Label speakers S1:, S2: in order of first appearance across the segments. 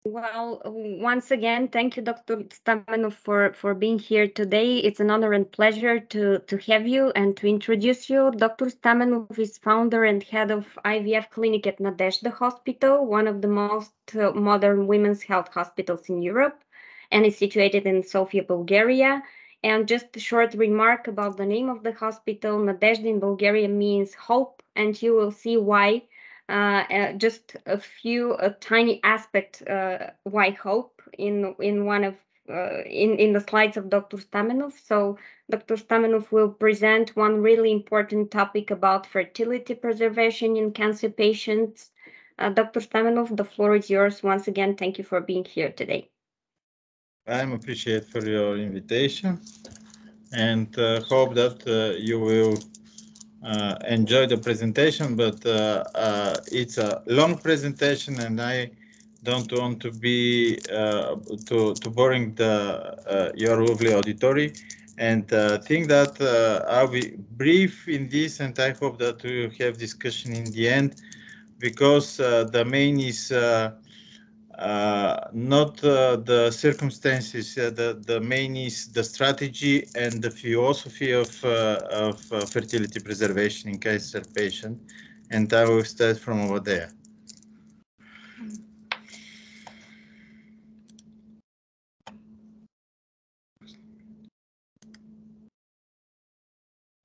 S1: Well, once again, thank you, Dr. Stamenov, for being here today. It's an honor and pleasure to have you and to introduce you. Dr. Stamenov is founder and head of IVF clinic at Nadezhda Hospital, one of the most modern women's health hospitals in Europe, and is situated in Sofia, Bulgaria. And just a short remark about the name of the hospital. Nadezhda in Bulgaria means hope, and you will see why. Just a few tiny aspects why hope in one of in the slides of Dr. Stamenov. So Dr. Stamenov will present one really important topic about fertility preservation in cancer patients. Dr. Stamenov, the floor is yours. Once again, thank you for being here today.
S2: I'm appreciate for your invitation and hope that you will enjoy the presentation, but it's a long presentation and I don't want to be too boring your lovely auditory, and think that I'll be brief in this, and I hope that we will have discussion in the end, because the main is not the circumstances. The main is the strategy and the philosophy of fertility preservation in cancer patient, and I will start from over there.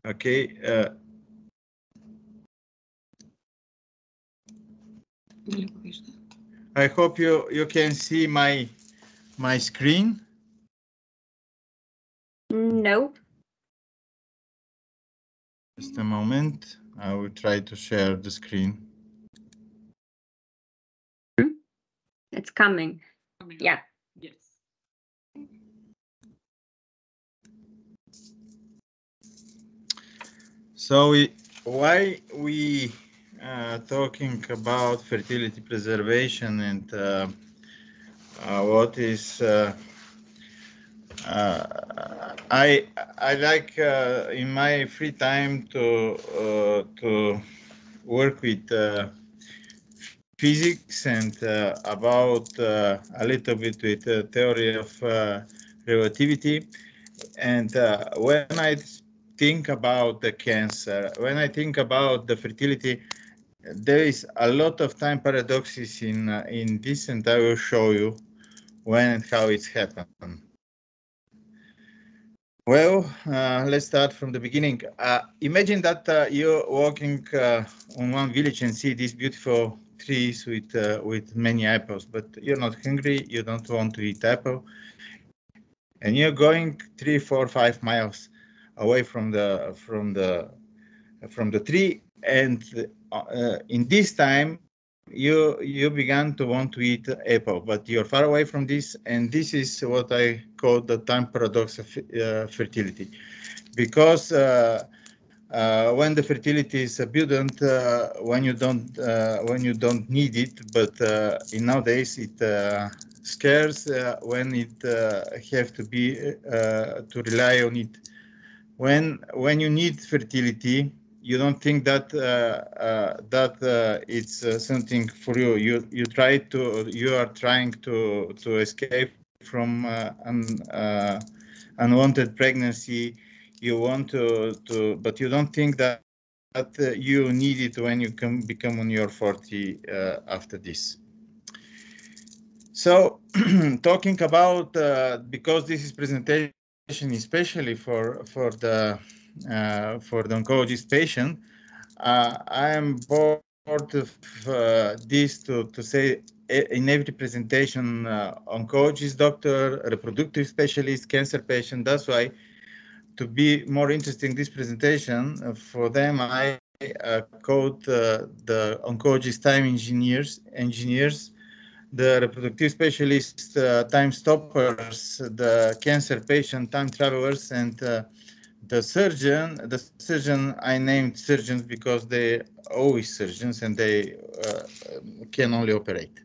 S2: Okay. I hope you can see my screen.
S1: No.
S2: Just a moment. I will try to share the screen.
S1: It's coming. Yeah.
S3: Yes.
S2: So why we talking about fertility preservation, and what is I like in my free time to work with physics and about a little bit with theory of relativity. And when I think about the cancer, when I think about the fertility, there is a lot of time paradoxes in this, and I will show you when and how it's happened. Well, let's start from the beginning. Imagine that you're walking on one village and see these beautiful trees with many apples, but you're not hungry, you don't want to eat apple, and you're going 3, 4, 5 miles away from the tree, and in this time you began to want to eat apple, but you're far away from this, and this is what I call the time paradox of fertility, because when the fertility is abundant, when you don't need it, but in nowadays it scarce when it have to be to rely on it. When you need fertility, you don't think that it's something for you. You are trying to escape from an unwanted pregnancy. You want to, but you don't think that you need it when you become on your 40 after this. So talking about because this is presentation especially for the oncologist patient, I am bored of this to say in every presentation, oncologist, doctor, reproductive specialist, cancer patient. That's why, to be more interesting this presentation for them, I called the oncologist time engineers, the reproductive specialists, time stoppers, the cancer patient time travelers, and the surgeon I named surgeons because they always surgeons and they can only operate.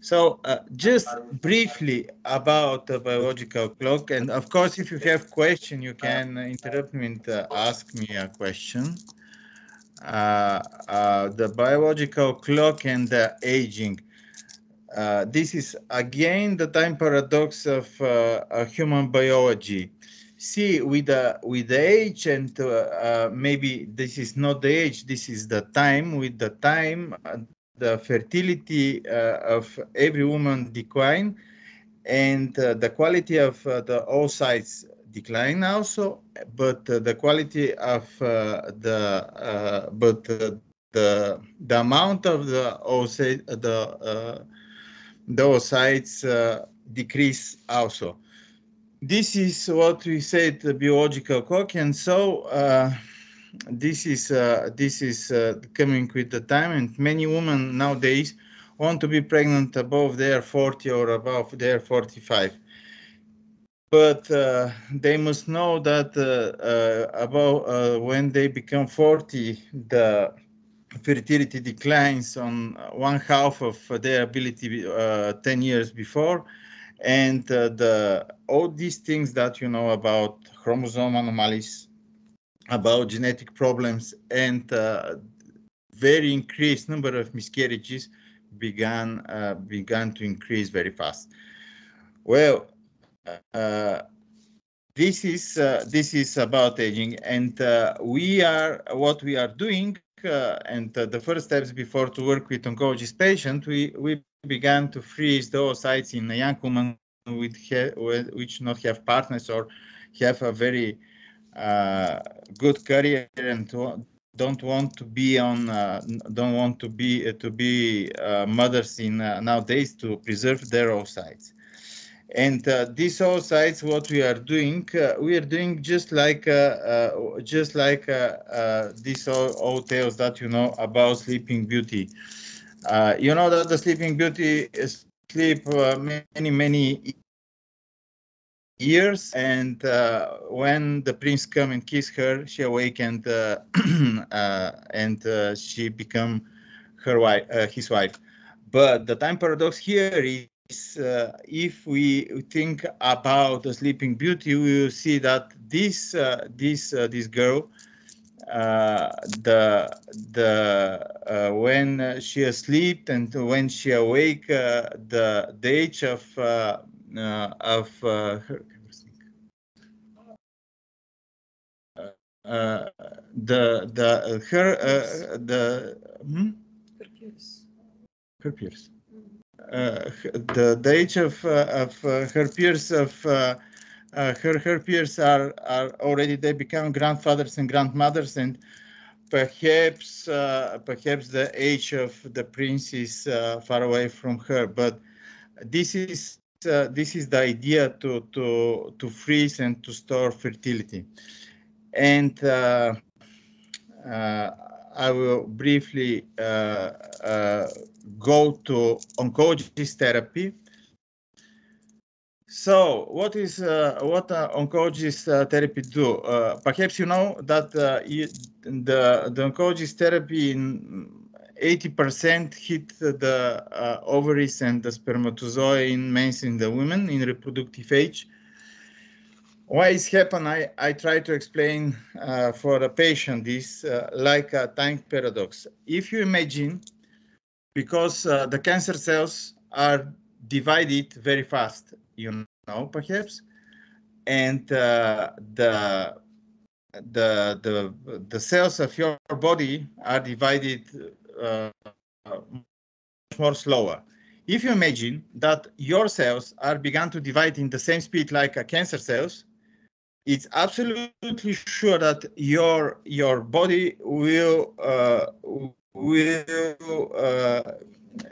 S2: So just briefly about the biological clock, and of course, if you have question, you can interrupt me and ask me a question. The biological clock and the aging. This is again the time paradox of human biology. See, with the age, and maybe this is not the age, this is the time. With the time, the fertility of every woman decline, and the quality of the oocytes decline also, but the quality of the amount of the oocyte, the oocytes decrease also. This is what we said, the biological clock, and so this is coming with the time, and many women nowadays want to be pregnant above their 40 or above their 45. But they must know that about when they become 40, the fertility declines on one half of their ability 10 years before, and all these things that you know about chromosome anomalies, about genetic problems, and very increased number of miscarriages began to increase very fast. Well, this is about aging, and what we are doing, and the first steps before to work with oncologist patient, we began to freeze the oocytes in a young woman which not have partners or have a very good career and don't want to be mothers in nowadays, to preserve their oocytes. And these oocytes, what we are doing just like these old tales that you know about Sleeping Beauty. You know that the Sleeping Beauty sleep many years, and when the prince come and kiss her, she awake and she become her wife, his wife. But the time paradox here is, if we think about the Sleeping Beauty, we will see that this girl, when she asleep and when she awake, the age of her peers. The age of her peers her peers are already, they become grandfathers and grandmothers, and perhaps the age of the prince is far away from her. But this is the idea to freeze and to store fertility. And I will briefly go to oncologist therapy. So, what oncologist therapy do? Perhaps you know that the oncologist therapy in 80% hit the ovaries and the spermatozoa in men and the women in reproductive age. Why is happen? I try to explain for a patient this like a time paradox. If you imagine, because the cancer cells are divided very fast, you know, perhaps, and the cells of your body are divided much more slower. If you imagine that your cells are begun to divide in the same speed like cancer cells, it's absolutely sure that your body will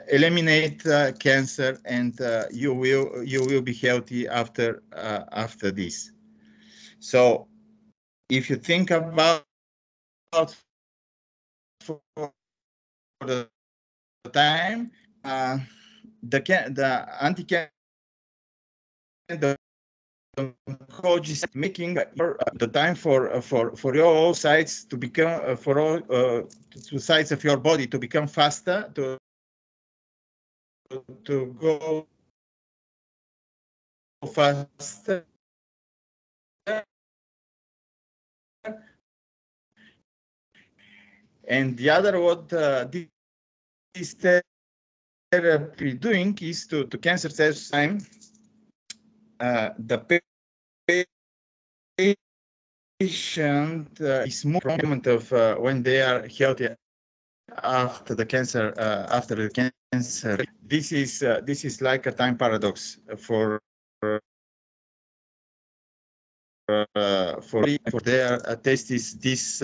S2: eliminate cancer, and you will be healthy after this. So if you think about for the time, the anti-cancer, the oncologist making the time for your oocytes to become for all two sides of your body to become faster, to go faster. And the other, what this therapy doing is to cancer cells time the patient is movement of when they are healthy after the cancer. This is like a time paradox for their testis. This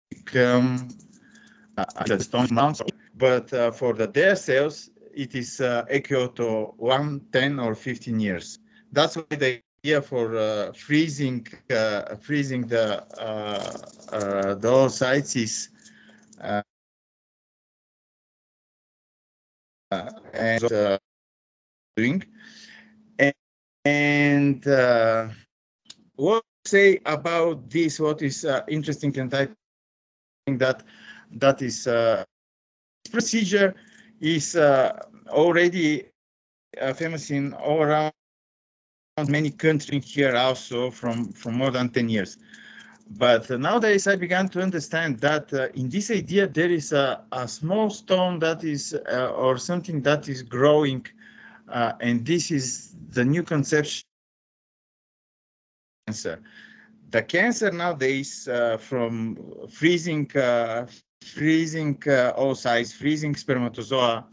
S2: become the stone mounts, but for their cells it is equal to 1, 10 or 15 years. That's why the idea for freezing the oocytes is and doing. And what to say about this? What is interesting, and I think that is procedure is already famous in all around many countries here also from more than 10 years. But nowadays I began to understand that in this idea there is a small stone that is or something that is growing, and this is the new conception of cancer. The cancer nowadays from freezing oocytes, freezing spermatozoa.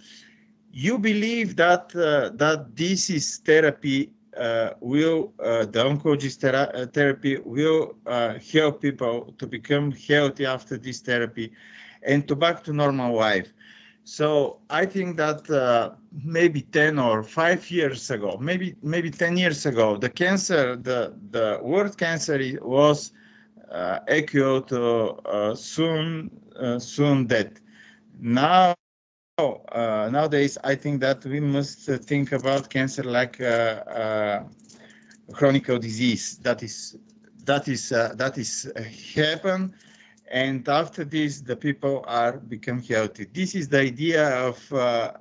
S2: You believe that that this is therapy the oncologist therapy will help people to become healthy after this therapy and to back to normal life. So I think that maybe 10 or 5 years ago, maybe 10 years ago, the cancer, the word cancer was equal to soon death. Now nowadays, I think that we must think about cancer like a chronic disease that is happen, and after this, the people are become healthy. This is the idea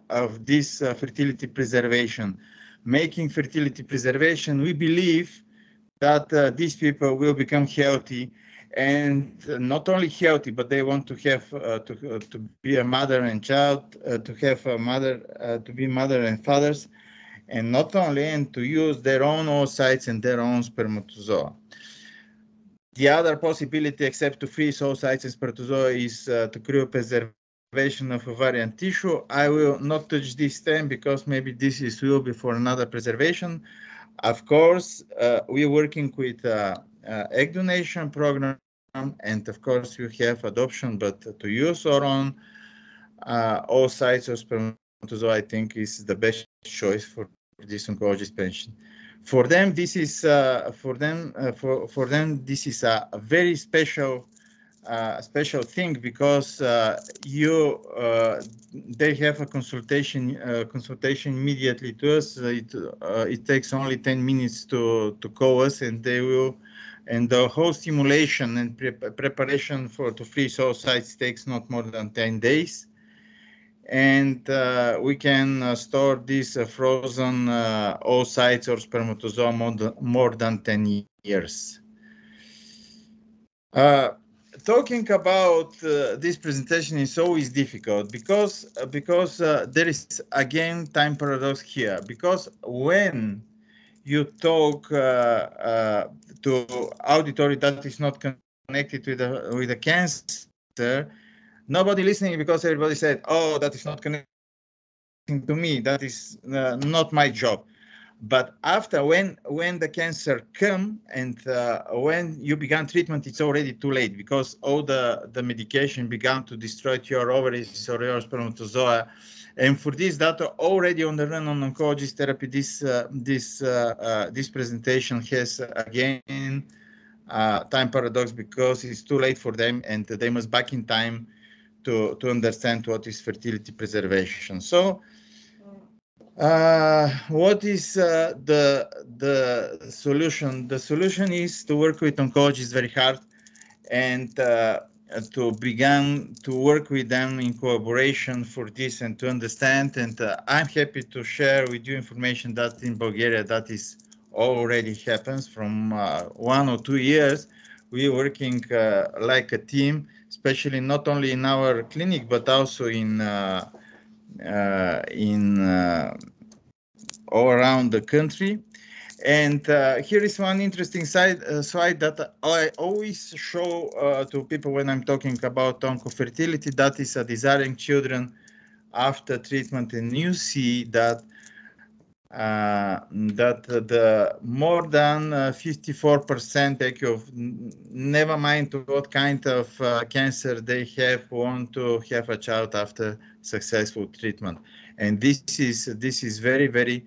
S2: of this fertility preservation, making fertility preservation. We believe that these people will become healthy, and not only healthy, but they want to have to be a mother and child, to have a mother, to be mother and fathers, and not only, and to use their own oocytes and their own spermatozoa. The other possibility, except to freeze oocytes and spermatozoa, is to cryopreservation of ovarian tissue. I will not touch this theme because maybe this will be for another preservation. Of course, we're working with egg donation program, and of course you have adoption, but to use our own oocytes or spermatozoa, I think is the best choice for this oncologist patient. For them, this is this is a very special thing because they have a consultation immediately to us. It takes only 10 minutes to call us, and they will, and the whole stimulation and preparation to freeze oocytes takes not more than 10 days. And we can store these frozen oocytes or spermatozoa more than 10 years. Talking about this presentation is always difficult because there is again time paradox here, because when you talk to auditory that is not connected with the cancer, nobody listening because everybody said, oh, that is not connecting to me, that is not my job. But after, when the cancer come and when you began treatment, it's already too late because all the medication began to destroy your ovaries or your spermatozoa. And for this data already on the run on oncologist therapy, this presentation has again time paradox because it's too late for them and they must back in time to understand what is fertility preservation. So what is the solution? The solution is to work with oncologists very hard and to begin to work with them in collaboration for this and to understand. And I'm happy to share with you information that in Bulgaria that is already happens from 1 or 2 years. We're working like a team, especially not only in our clinic but also in all around the country. And here is one interesting slide that I always show to people when I'm talking about oncofertility. That is desiring children after treatment, and you see that the more than 54% take of, never mind what kind of cancer they have, want to have a child after successful treatment, and this is very, very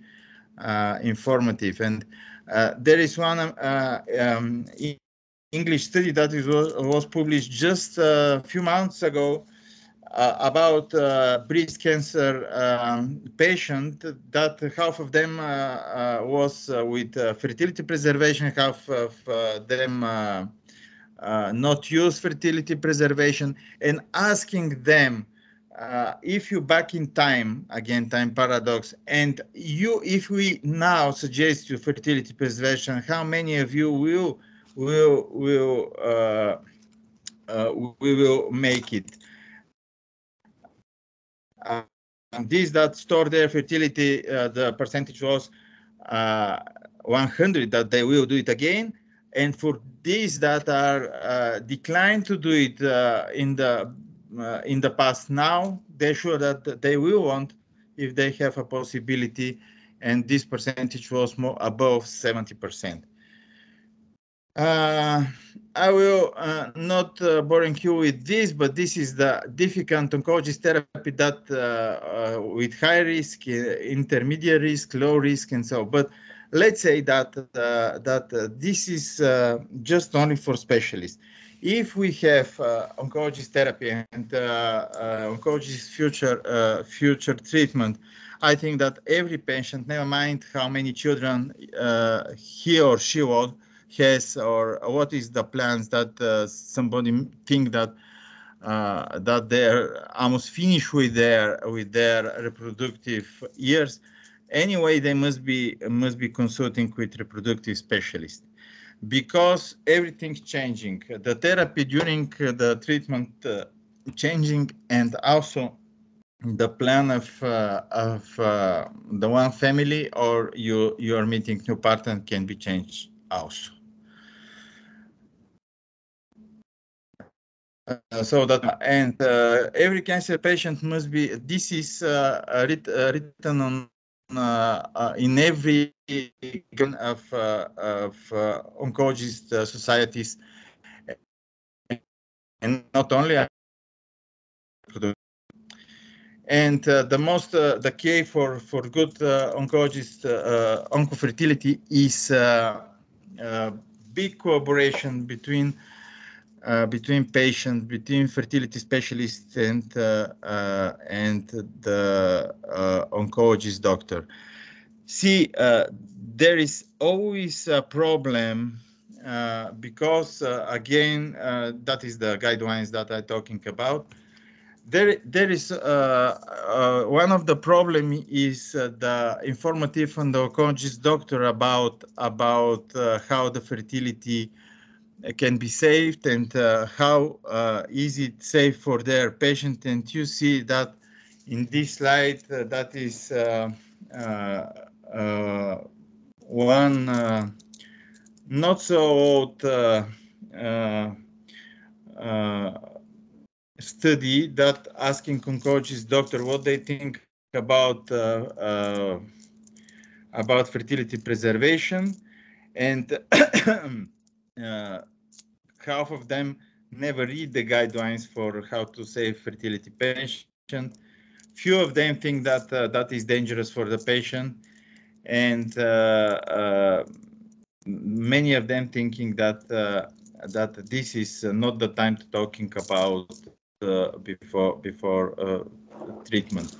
S2: informative. And there is one English study that was published just a few months ago about breast cancer patient, that half of them was with fertility preservation, half of them not use fertility preservation, and asking them if you back in time, again time paradox, and if we now suggest you fertility preservation, how many of you will make it? These that store their fertility, the percentage was 100 that they will do it again, and for these that are declined to do it in the past, now they're sure that they will want if they have a possibility, and this percentage was more above 70%. I will not boring you with this, but this is the difficult oncologist therapy that with high risk, intermediate risk, low risk, and so. But let's say that this is just only for specialists. If we have oncologist therapy and oncologist future treatment, I think that every patient, never mind how many children he or she will has, or what is the plans that somebody think that that they're almost finished with their reproductive years. Anyway, they must be consulting with reproductive specialists, because everything's changing. The therapy during the treatment changing, and also the plan of the one family or you are meeting new partner can be changed also. So that, and every cancer patient must be, this is written on in every of oncologist societies, and not only. And the key for good oncologist oncofertility is big cooperation between patients, between fertility specialists and the oncologist doctor. See, there is always a problem because again, that is the guidelines that I'm talking about. There is one of the problem is the informative from the oncologist doctor about how the fertility can be saved and how is it safe for their patient. And you see that in this slide, that is one not so old study that asking oncologist doctor what they think about fertility preservation, and half of them never read the guidelines for how to save fertility patient. Few of them think that that is dangerous for the patient, and many of them thinking that that this is not the time to talking about before treatment.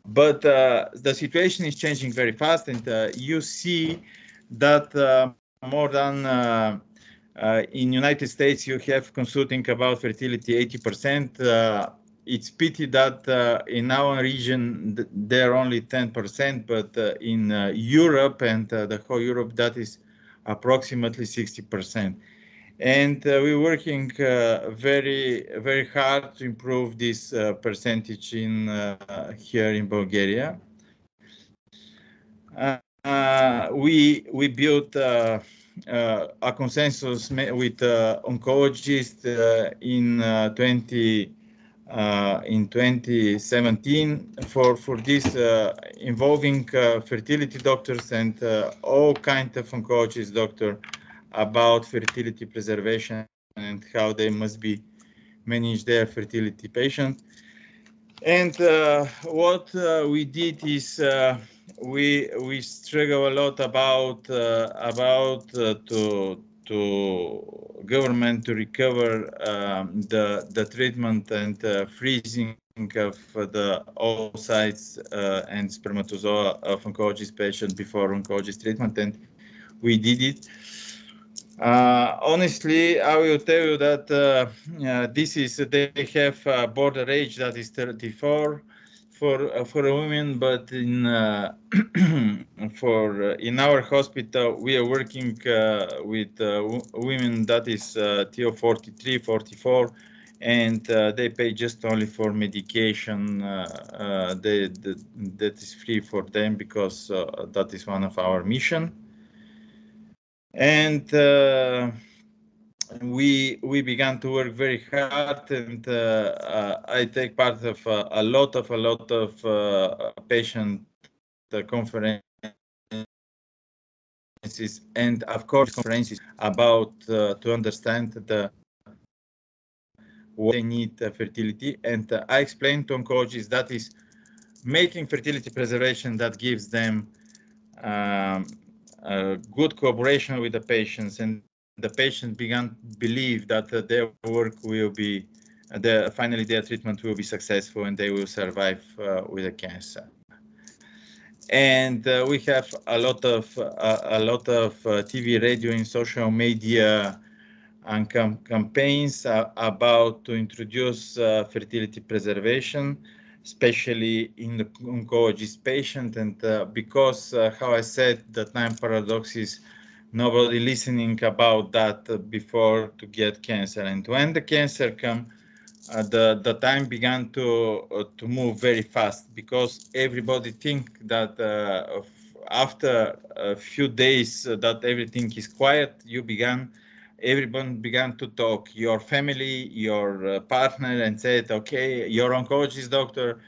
S2: But the situation is changing very fast, and you see that more than In United States, you have consulting about fertility 80%. It's pity that in our region they're only 10%, but in Europe and the whole Europe, that is approximately 60%. And we're working very hard to improve this percentage in here in Bulgaria. We built a consensus with oncologists in 2017 for this involving fertility doctors and all kinds of oncologist doctor about fertility preservation and how they must be manage their fertility patients. And what we did is we struggle a lot about to government to recover the treatment and freezing of the oocytes and spermatozoa of oncologist patient before oncologist treatment, and we did it. Honestly, I will tell you that this is they have a border age that is 34 for a woman, but in in our hospital we are working with women that is till 43, 44, and they pay just only for medication. That is free for them because that is one of our mission. And we began to work very hard, and I take part of a lot of patient conferences, and of course conferences about to understand what they need fertility. And I explained to oncologists that is making fertility preservation that gives them good cooperation with the patients, and the patients began to believe that their work will be, finally their treatment will be successful and they will survive with the cancer. And we have a lot of TV, radio, and social media and campaigns about to introduce fertility preservation, especially in the oncologist patient. And because how I said, the time paradox is nobody listening about that before to get cancer, and when the cancer come, the time began to move very fast, because everybody think that after a few days that everything is quiet, everyone began to talk, your family, your partner, and said, okay, your oncologist doctor,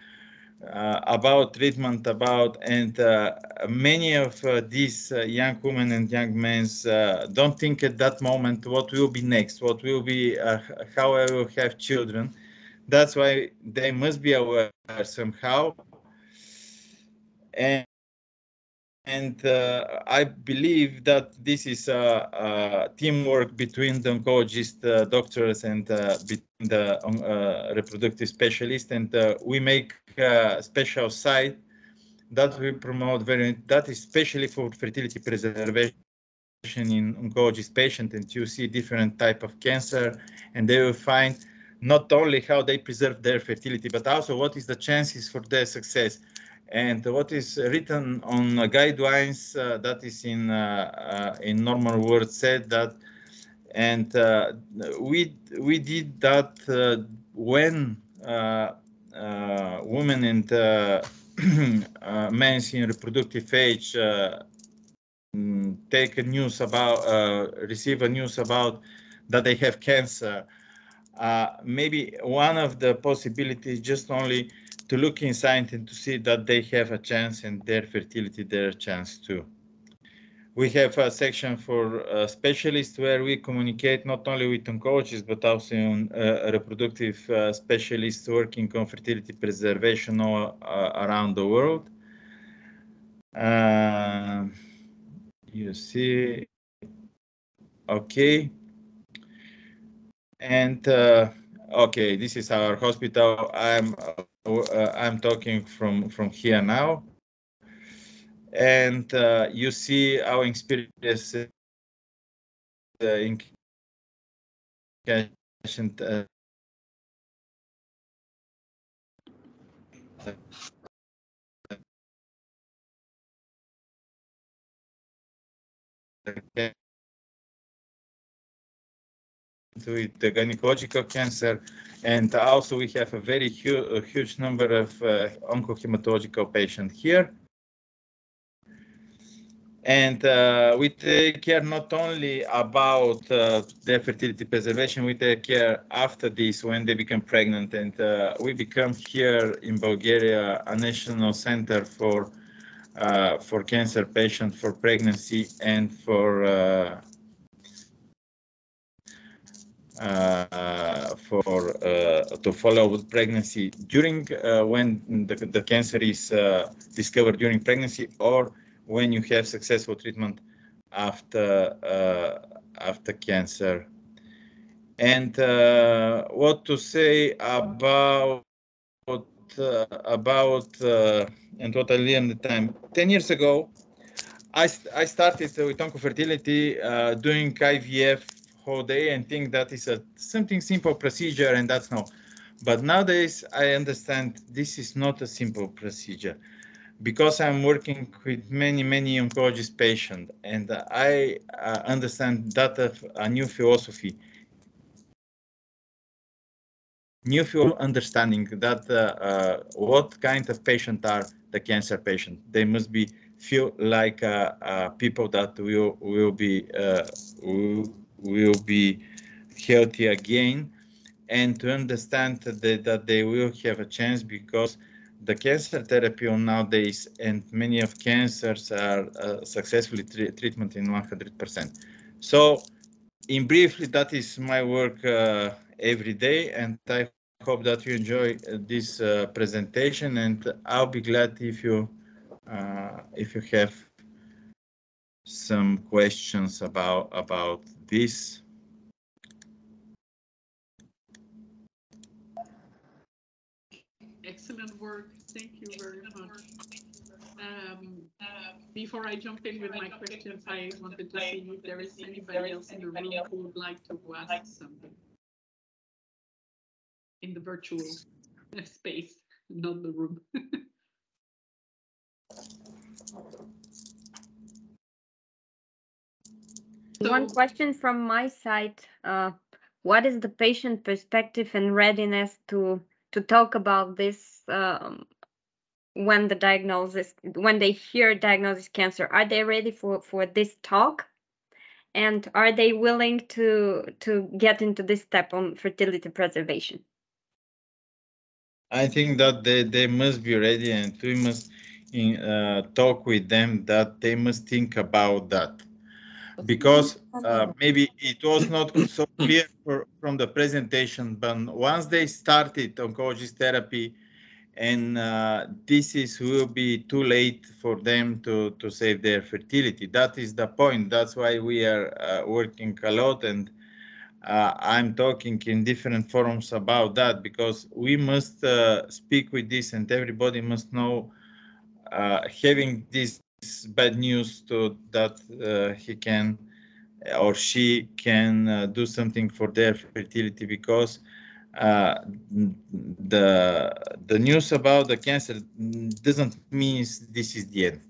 S2: about treatment, and many of these young women and young men don't think at that moment what will be next, what will be, how I will have children. That's why they must be aware somehow. And I believe that this is a teamwork between the oncologist doctors and between the reproductive specialists, and we make a special site that we promote that is especially for fertility preservation in oncologist patient, and you see different type of cancer, and they will find not only how they preserve their fertility, but also what is the chances for their success. And what is written on guidelines that is in normal words said that, and we did that when women and men in reproductive age take a news about receive a news about that they have cancer. Maybe one of the possibilities just only to look inside and to see that they have a chance, and their fertility, their chance too. We have a section for specialists where we communicate not only with oncologists, but also reproductive specialists working on fertility preservation all around the world. You see, okay. And okay, this is our hospital. I'm talking from here now, and you see our experience in patient with the gynecological cancer, and also we have a very huge number of oncohematological patients here. And we take care not only about their fertility preservation, we take care after this when they become pregnant. And we become here in Bulgaria a national center for cancer patients, for pregnancy, and for to follow with pregnancy during when the cancer is discovered during pregnancy, or when you have successful treatment after cancer. And what to say about and what I learned at the time. 10 years ago, I started with oncofertility doing IVF whole day and think that is something simple procedure, and that's no. But nowadays I understand this is not a simple procedure, because I'm working with many oncologist patients, and I understand that of a new philosophy, understanding that what kind of patient are the cancer patient. They must be feel like people that will be healthy again, and to understand that they will have a chance, because the cancer therapy nowadays and many of cancers are successfully treatment in 100%. So in briefly, that is my work every day, and I hope that you enjoy this presentation, and I'll be glad if you have some questions about this.
S3: Excellent work. Thank you very much. Before I jump in with my questions, I wanted to see if there is anybody else in the room who would like to ask something in the virtual space, not the room.
S1: One question from my side. What is the patient perspective and readiness to talk about this when they hear diagnosis cancer? Are they ready for this talk? And are they willing to get into this step on fertility preservation?
S2: I think that they must be ready, and we must talk with them that they must think about that, because maybe it was not so clear from the presentation, but once they started oncologist therapy, and this will be too late for them to save their fertility. That is the point. That's why we are working a lot, and I'm talking in different forums about that, because we must speak with this, and everybody must know having this bad news to that he can or she can do something for their fertility, because the news about the cancer doesn't mean this is the end.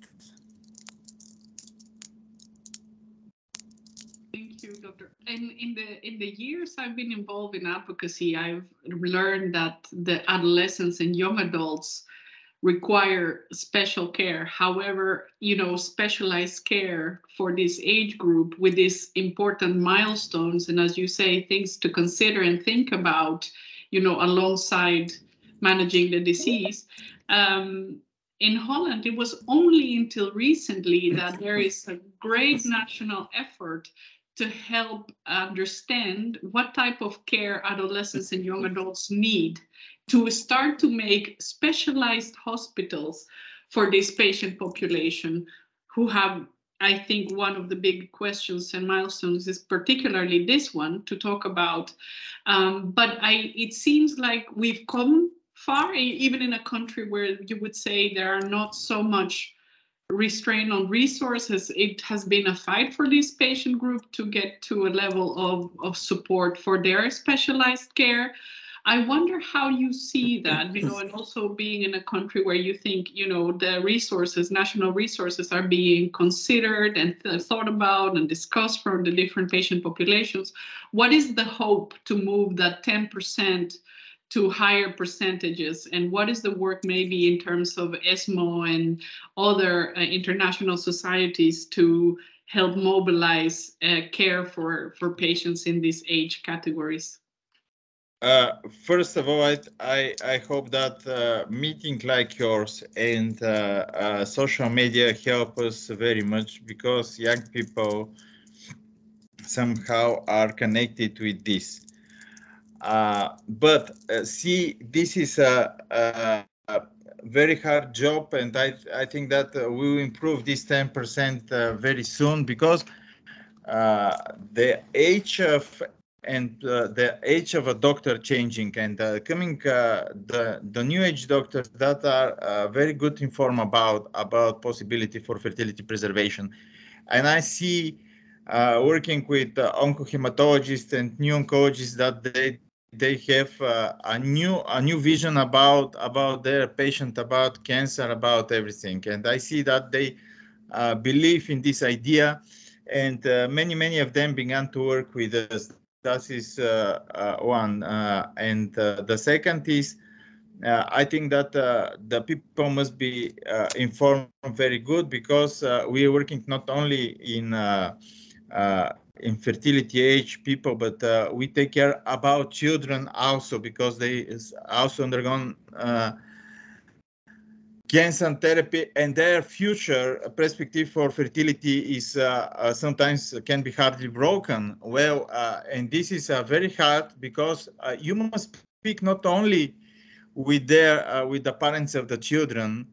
S3: Thank you, Doctor. And in the years I've been involved in advocacy, I've learned that the adolescents and young adults require special care. However, specialized care for this age group with these important milestones, and as you say, things to consider and think about, alongside managing the disease. In Holland, it was only until recently that there is a great national effort to help understand what type of care adolescents and young adults need, to start to make specialized hospitals for this patient population, who have, I think, one of the big questions and milestones is particularly this one to talk about. But it seems like we've come far, even in a country where you would say there are not so much restraint on resources. It has been a fight for this patient group to get to a level of support for their specialized care. I wonder how you see that, you know, and also being in a country where you think, you know, the resources, national resources are being considered and thought about and discussed for the different patient populations. What is the hope to move that 10% to higher percentages, and what is the work maybe in terms of ESMO and other international societies to help mobilize care for patients in these age categories?
S2: First of all, I hope that meeting like yours and social media help us very much, because young people somehow are connected with this. But see, this is a very hard job, and I think that we will improve this 10% very soon, because the age of the age of a doctor changing, and coming the new age doctors that are very good informed about possibility for fertility preservation. And I see working with oncohematologists and new oncologists that they have a new vision about their patient, about cancer, about everything. And I see that they believe in this idea, and many of them began to work with us. That is one. And the second is, I think that the people must be informed very good, because we are working not only in fertility age people, but we take care about children also, because they also undergone cancer therapy, and their future perspective for fertility is sometimes can be hardly broken. Well, and this is very hard, because you must speak not only with the parents of the children,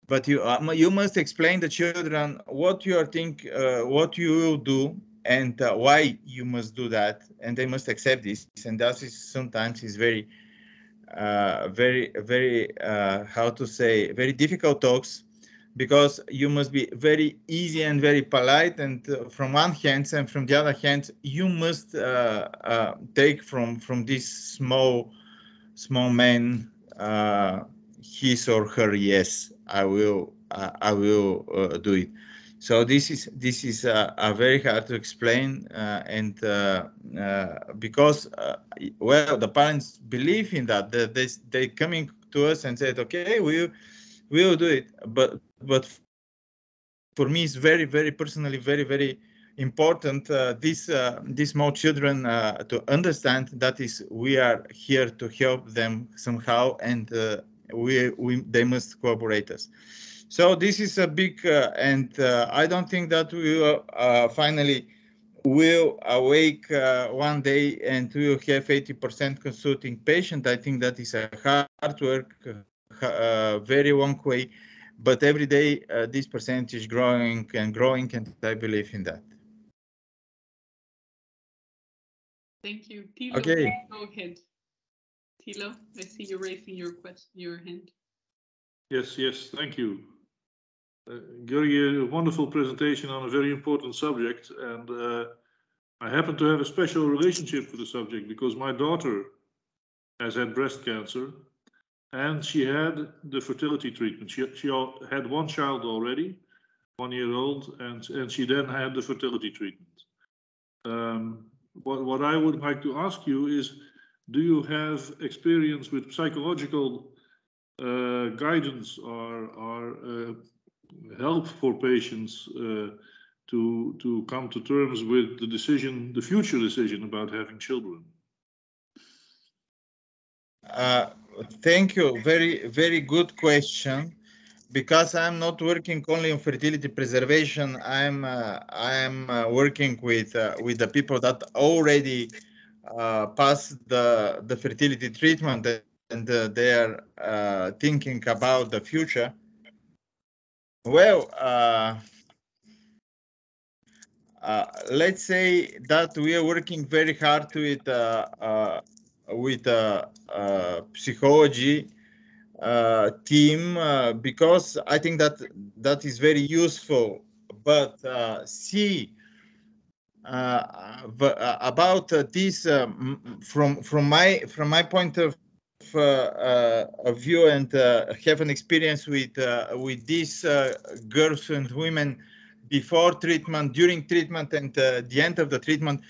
S2: but you must explain the children what you are what you will do, and why you must do that, and they must accept this. And that is sometimes is very how to say, very difficult talks, because you must be very easy and very polite, and from one hand, and from the other hand, you must take from this small man his or her yes, I will do it. So this is very hard to explain, and because well, the parents believe in that, they coming to us and said, okay, we will do it, but for me it's very personally very important, these small children to understand that is we are here to help them somehow, and they must cooperate us. So this is a big and I don't think that we will finally will awake one day and we will have 80% consulting patient. I think that is a hard work, very long way, but every day this percentage is growing and growing, and I believe in that.
S3: Thank you. Tilo,
S2: okay.
S3: Go ahead. Tilo, I see you raising your hand.
S4: Yes, thank you. Georgi, a wonderful presentation on a very important subject, and I happen to have a special relationship with the subject because my daughter has had breast cancer, and she had the fertility treatment. She had one child already, 1 year old, and she then had the fertility treatment. What I would like to ask you is, do you have experience with psychological guidance or help for patients to come to terms with the future decision about having children?
S2: Thank you. Very good question. Because I'm not working only on fertility preservation, I'm working with the people that already passed the fertility treatment, and they are thinking about the future. Well, let's say that we are working very hard with psychology. team because I think that that is very useful. But see about this from my point of view and have an experience with these girls and women before treatment, during treatment, and the end of the treatment.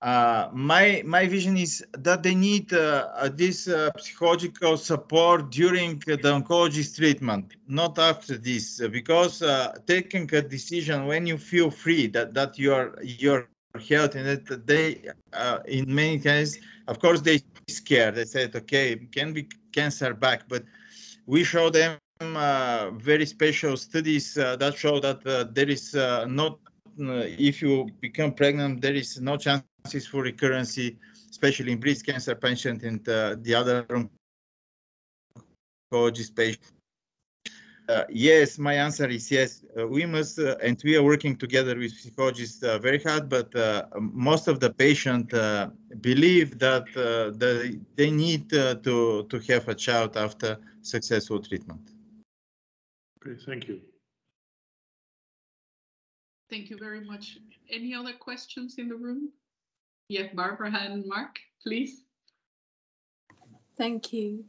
S2: My vision is that they need this psychological support during the oncologist treatment, not after this, because taking a decision when you feel free that your health and that they in many cases, of course, they scared. They said, okay, can be cancer back, but we show them very special studies that show that there is not if you become pregnant, there is no chances for recurrency, especially in breast cancer patient and the other oncologist patients. Yes, my answer is yes. We must, and we are working together with psychologists very hard, but most of the patients believe that they need to have a child after successful treatment.
S4: Okay, thank you.
S3: Thank you very much. Any other questions in the room? Yeah, Barbara and Mark, please.
S5: Thank you.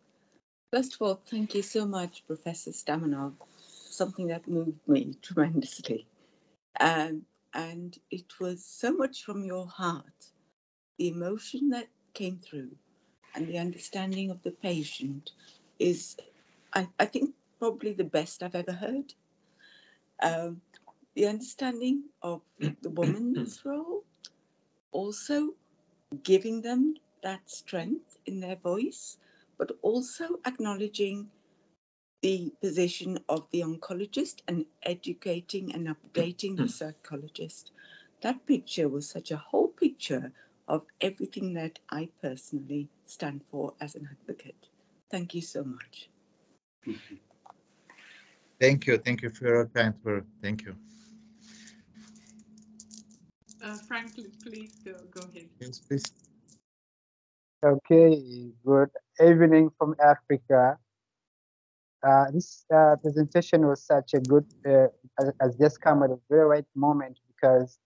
S5: First of all, thank you so much, Professor Stamenov. Something that moved me tremendously. And it was so much from your heart. The emotion that came through and the understanding of the patient is, I think, probably the best I've ever heard. The understanding of the woman's role, also giving them that strength in their voice, but also acknowledging the position of the oncologist and educating and updating the psychologist. That picture was such a whole picture of everything that I personally stand for as an advocate. Thank you so much.
S2: Thank you. Thank you for your kind word. Thank you.
S3: Franklin, please go ahead.
S2: Yes, please.
S6: Okay, good evening from Africa. This presentation was such a good, has just come at a very right moment because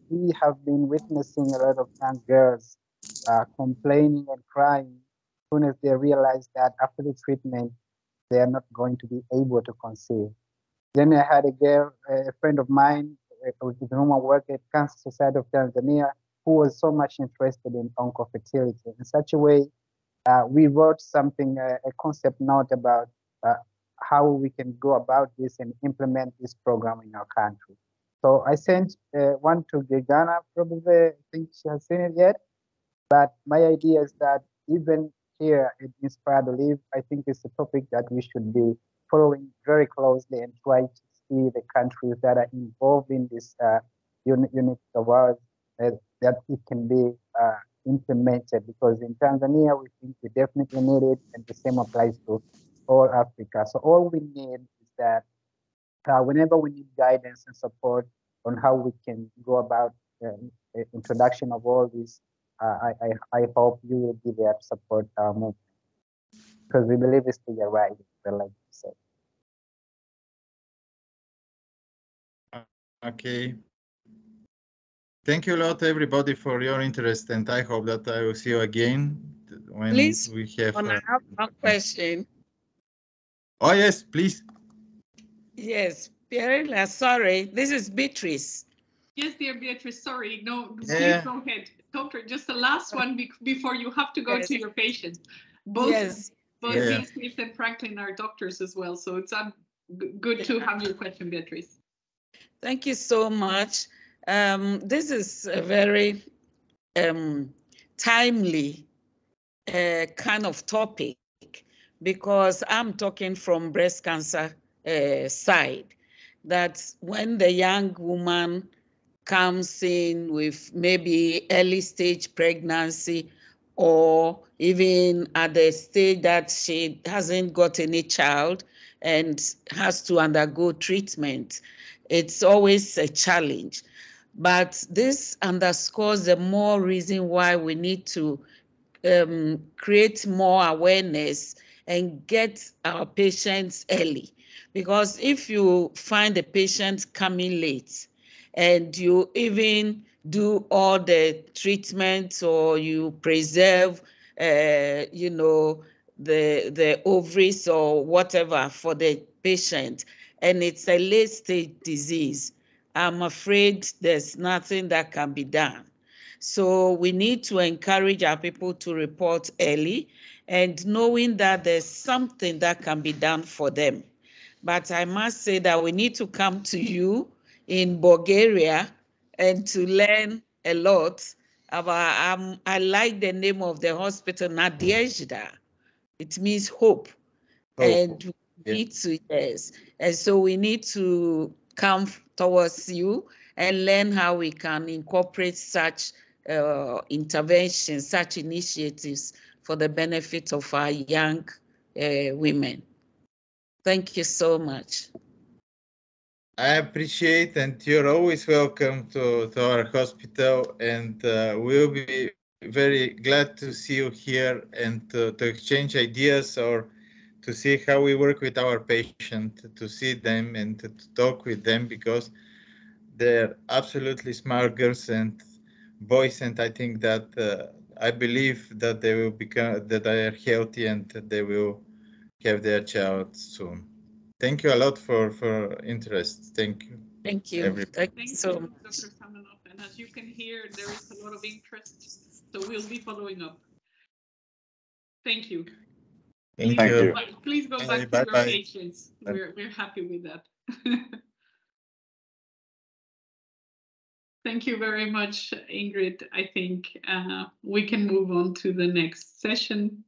S6: we have been witnessing a lot of young girls complaining and crying as soon as they realize that after the treatment, they are not going to be able to conceive. Then I had a girl, a friend of mine, with whom I work at Cancer Society of Tanzania, who was so much interested in oncofertility. In such a way, we wrote something, a concept note about how we can go about this and implement this program in our country. So I sent one to Gegana, probably, I think she has seen it yet. But my idea is that even here at Inspire to Live, I think it's a topic that we should be following very closely and try to see the countries that are involved in this unit of ours, that it can be implemented, because in Tanzania, we think we definitely need it, and the same applies to all Africa. So all we need is that whenever we need guidance and support on how we can go about introduction of all this, I hope you will be there to support our movement, because we believe it's the right, like you said.
S2: Okay. Thank you a lot, everybody, for your interest, and I hope that I will see you again when
S7: Please,
S2: we have.
S7: I have one question.
S2: Oh yes, please.
S7: Yes, Pierrella, sorry, this is Beatrice.
S3: Yes, dear Beatrice, sorry, no,
S2: Yeah.
S3: please go ahead. Doctor, just the last one before you have to go
S7: Yes.
S3: to your patient. Both
S2: Yeah.
S3: Beatrice and Franklin are doctors as well, so it's good to have your question, Beatrice.
S7: Thank you so much. This is a very timely kind of topic, because I'm talking from breast cancer side, that when the young woman comes in with maybe early stage pregnancy, or even at the stage that she hasn't got any child and has to undergo treatment, it's always a challenge. But this underscores the more reason why we need to create more awareness and get our patients early. Because if you find a patient coming late and you even do all the treatments or you preserve, you know, the ovaries or whatever for the patient, and it's a late stage disease, I'm afraid there's nothing that can be done. So we need to encourage our people to report early and knowing that there's something that can be done for them. But I must say that we need to come to you in Bulgaria and to learn a lot about, I like the name of the hospital, Nadezhda. It means hope. And we need to, yes. And so we need to come towards you and learn how we can incorporate such interventions, such initiatives for the benefit of our young women. Thank you so much.
S2: I appreciate, and you're always welcome to our hospital, and we'll be very glad to see you here and to exchange ideas or to see how we work with our patient, to see them and to talk with them, because they're absolutely smart girls and boys, and I think that I believe that they will become, that they are healthy and that they will have their child soon. Thank you a lot for interest. Thank you.
S7: Thank you.
S2: Everybody.
S3: Thank you,
S7: so
S3: Dr. Stamenov. And as you can hear, there is a lot of interest, so we'll be following up. Thank you.
S2: Thank
S3: Please,
S2: you.
S3: please go back to your patients. We're happy with that. Thank you very much, Ingrid. I think we can move on to the next session.